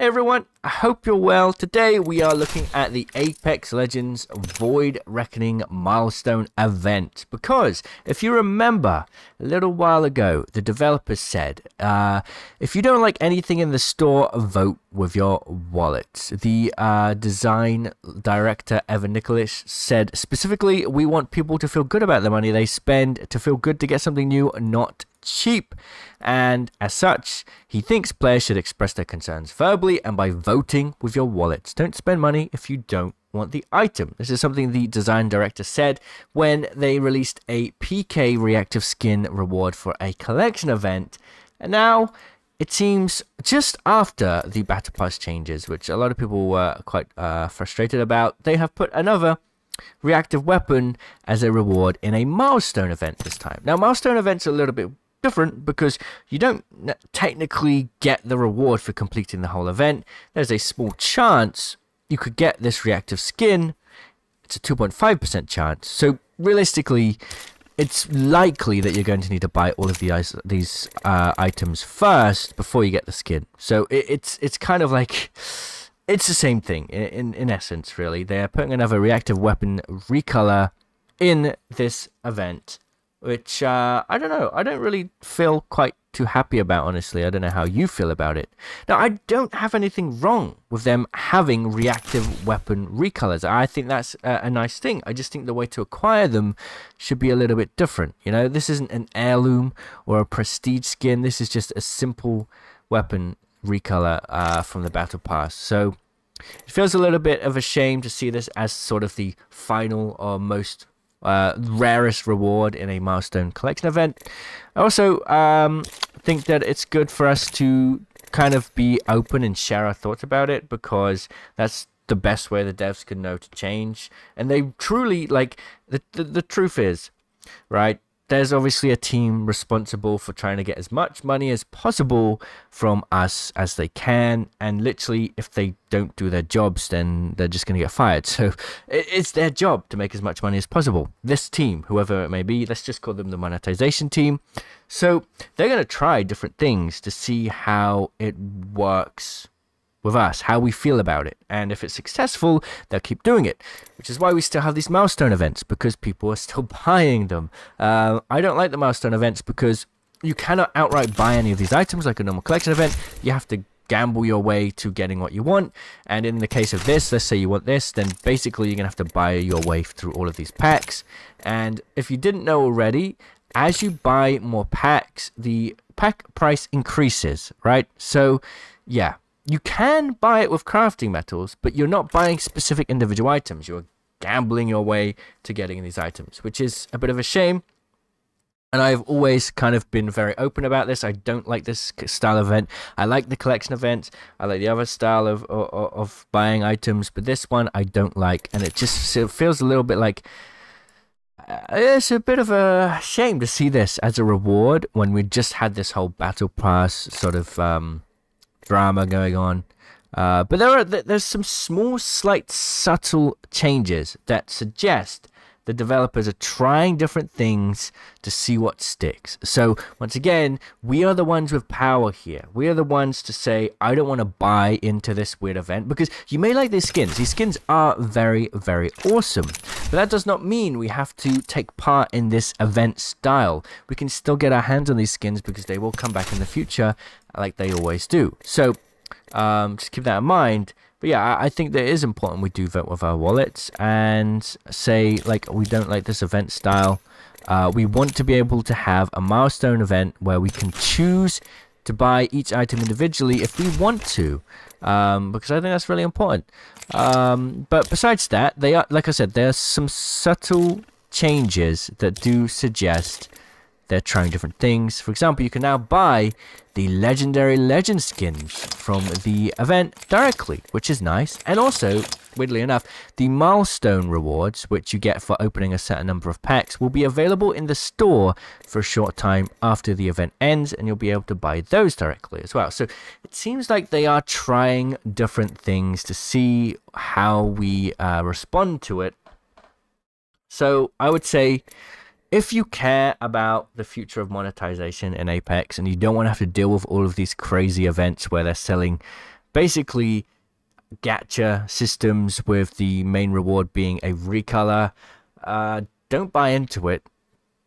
Hey everyone, I hope you're well. Today we are looking at the Apex Legends Void Reckoning milestone event. Because if you remember, a little while ago, the developers said, if you don't like anything in the store, vote with your wallet. The design director, Evan Nicholas, said specifically, we want people to feel good about the money they spend, to feel good to get something new, not cheap. And as such, he thinks players should express their concerns verbally and by voting with your wallets. Don't spend money if you don't want the item. This is something the design director said when they released a PK reactive skin reward for a collection event. And now it seems just after the Battle Pass changes, which a lot of people were quite frustrated about, they have put another reactive weapon as a reward in a milestone event this time. Now, milestone events are a little bit different because you don't technically get the reward for completing the whole event. There's a small chance you could get this reactive skin. It's a 2.5% chance. So realistically, it's likely that you're going to need to buy all of these items first before you get the skin. So it's kind of like, it's the same thing in essence, really. They're putting another reactive weapon recolor in this event, which I don't know. I don't really feel quite too happy about, honestly. I don't know how you feel about it. Now, I don't have anything wrong with them having reactive weapon recolors. I think that's a nice thing. I just think the way to acquire them should be a little bit different. You know, this isn't an heirloom or a prestige skin. This is just a simple weapon recolor from the Battle Pass. So it feels a little bit of a shame to see this as sort of the final or most rarest reward in a milestone collection event. I also think that it's good for us to kind of be open and share our thoughts about it, because that's the best way the devs can know to change. And they truly, like, the truth is, right, there's obviously a team responsible for trying to get as much money as possible from us as they can, and literally if they don't do their jobs, then they're just going to get fired. So it's their job to make as much money as possible. This team, whoever it may be, let's just call them the monetization team. So they're going to try different things to see how it works with us, how we feel about it, and if it's successful, they'll keep doing it, which is why we still have these milestone events, because people are still buying them. I don't like the milestone events because you cannot outright buy any of these items like a normal collection event. You have to gamble your way to getting what you want, and in the case of this, let's say you want this, then basically you're gonna have to buy your way through all of these packs. And if you didn't know already, as you buy more packs, the pack price increases, right? So yeah, you can buy it with crafting metals, but you're not buying specific individual items. You're gambling your way to getting these items, which is a bit of a shame. And I've always kind of been very open about this. I don't like this style of event. I like the collection event. I like the other style of buying items, but this one I don't like. And it just feels a little bit like, it's a bit of a shame to see this as a reward when we just had this whole Battle Pass sort of drama going on. But there's some small, slight, subtle changes that suggest the developers are trying different things to see what sticks. So once again, we are the ones with power here. We are the ones to say, I don't want to buy into this weird event, because you may like these skins. These skins are very, very awesome. But that does not mean we have to take part in this event style. We can still get our hands on these skins because they will come back in the future like they always do. So just keep that in mind. But yeah, I think that it is important we do vote with our wallets and say, like, we don't like this event style. We want to be able to have a milestone event where we can choose to buy each item individually if we want to, because I think that's really important. But besides that, they are, like I said, there are some subtle changes that do suggest they're trying different things. For example, you can now buy the legendary legend skins from the event directly, which is nice. And also, weirdly enough, the milestone rewards, which you get for opening a certain number of packs, will be available in the store for a short time after the event ends, and you'll be able to buy those directly as well. So it seems like they are trying different things to see how we respond to it. So I would say, if you care about the future of monetization in Apex and you don't want to have to deal with all of these crazy events where they're selling basically gacha systems with the main reward being a recolor. Don't buy into it.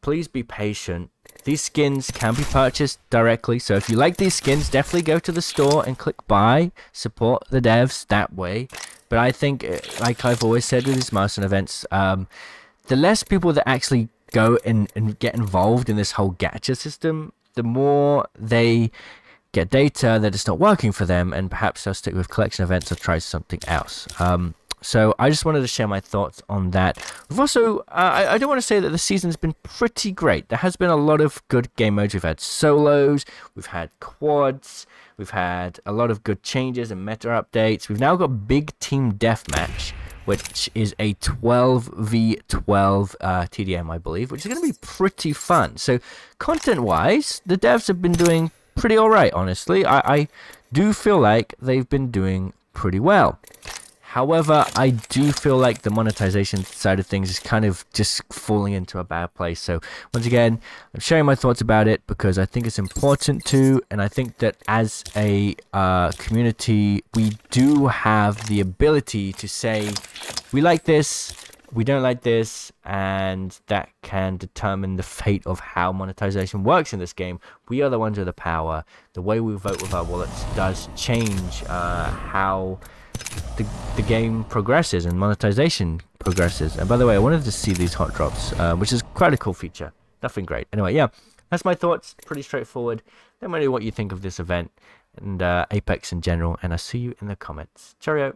Please be patient. These skins can be purchased directly, so if you like these skins, definitely go to the store and click buy. Support the devs that way. But I think, like I've always said with these milestone events, the less people that actually go and get involved in this whole gacha system, the more they get data that it's not working for them, and perhaps they'll stick with collection events or try something else. So I just wanted to share my thoughts on that. We've also, I do want to say that the season's been pretty great. There has been a lot of good game modes. We've had solos, we've had quads, we've had a lot of good changes and meta updates. We've now got Big Team Deathmatch, which is a 12v12 TDM, I believe, which is going to be pretty fun. So content-wise, the devs have been doing pretty alright, honestly. I do feel like they've been doing pretty well. However, I do feel like the monetization side of things is kind of just falling into a bad place. So once again, I'm sharing my thoughts about it because I think it's important to, and I think that as a community, we do have the ability to say, we like this, we don't like this, and that can determine the fate of how monetization works in this game. We are the ones with the power. The way we vote with our wallets does change how the game progresses and monetization progresses. And by the way, I wanted to see these hot drops, which is quite a cool feature. Nothing great. Anyway, yeah, that's my thoughts. Pretty straightforward. Let me know what you think of this event and Apex in general, and I'll see you in the comments. Cheerio.